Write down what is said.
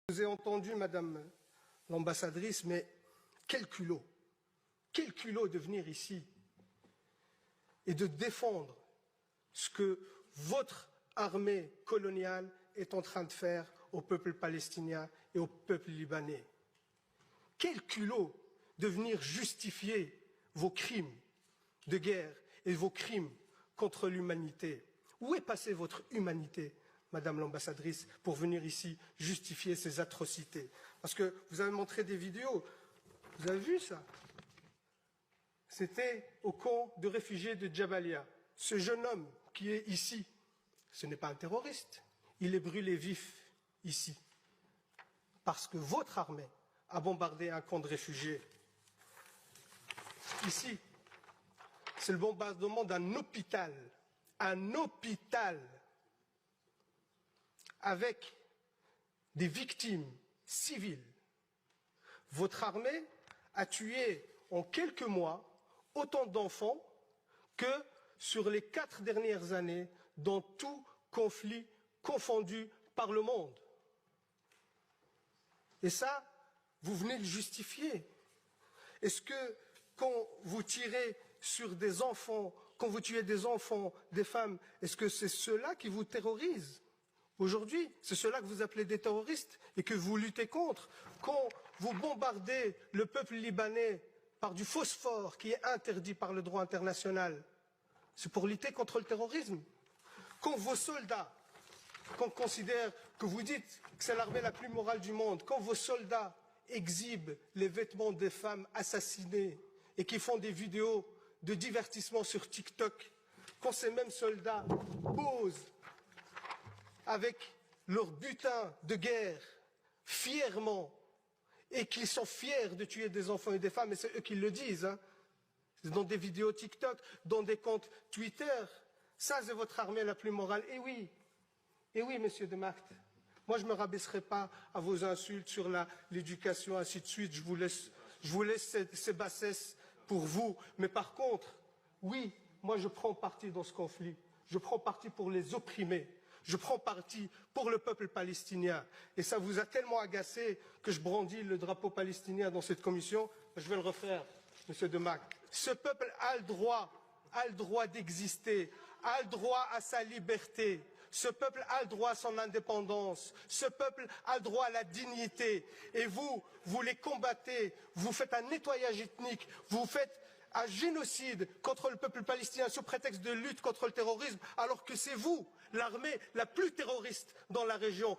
Je vous ai entendu, Madame l'ambassadrice, mais quel culot de venir ici et de défendre ce que votre armée coloniale est en train de faire au peuple palestinien et au peuple libanais. Quel culot de venir justifier vos crimes de guerre et vos crimes contre l'humanité. Où est passée votre humanité, Madame l'ambassadrice, pour venir ici justifier ces atrocités? Parce que vous avez montré des vidéos, vous avez vu ça? C'était au camp de réfugiés de Jabalia. Ce jeune homme qui est ici, ce n'est pas un terroriste, il est brûlé vif ici. Parce que votre armée a bombardé un camp de réfugiés. Ici, c'est le bombardement d'un hôpital, avec des victimes civiles. Votre armée a tué en quelques mois autant d'enfants que sur les 4 dernières années dans tout conflit confondu par le monde. Et ça, vous venez le justifier. Est-ce que quand vous tirez sur des enfants, quand vous tuez des enfants, des femmes, est-ce que c'est ceux-là qui vous terrorisent aujourd'hui? C'est ceux-là que vous appelez des terroristes et que vous luttez contre? Quand vous bombardez le peuple libanais par du phosphore qui est interdit par le droit international, c'est pour lutter contre le terrorisme. Quand vos soldats, qu'on considère, que vous dites que c'est l'armée la plus morale du monde, quand vos soldats exhibent les vêtements des femmes assassinées et qui font des vidéos de divertissement sur TikTok, quand ces mêmes soldats posent avec leur butin de guerre fièrement et qu'ils sont fiers de tuer des enfants et des femmes, et c'est eux qui le disent, hein, dans des vidéos TikTok, dans des comptes Twitter, ça c'est votre armée la plus morale. Et oui, monsieur de Macht, moi je ne me rabaisserai pas à vos insultes sur l'éducation, ainsi de suite, je vous laisse ces bassesses pour vous. Mais par contre, oui, moi je prends parti dans ce conflit, je prends parti pour les opprimés, je prends parti pour le peuple palestinien. Et ça vous a tellement agacé que je brandis le drapeau palestinien dans cette commission, je vais le refaire, monsieur de Macht. Ce peuple a le droit d'exister, a le droit à sa liberté. Ce peuple a le droit à son indépendance. Ce peuple a le droit à la dignité. Et vous les combattez. Vous faites un nettoyage ethnique. Vous faites un génocide contre le peuple palestinien sous prétexte de lutte contre le terrorisme, alors que c'est vous, l'armée la plus terroriste dans la région.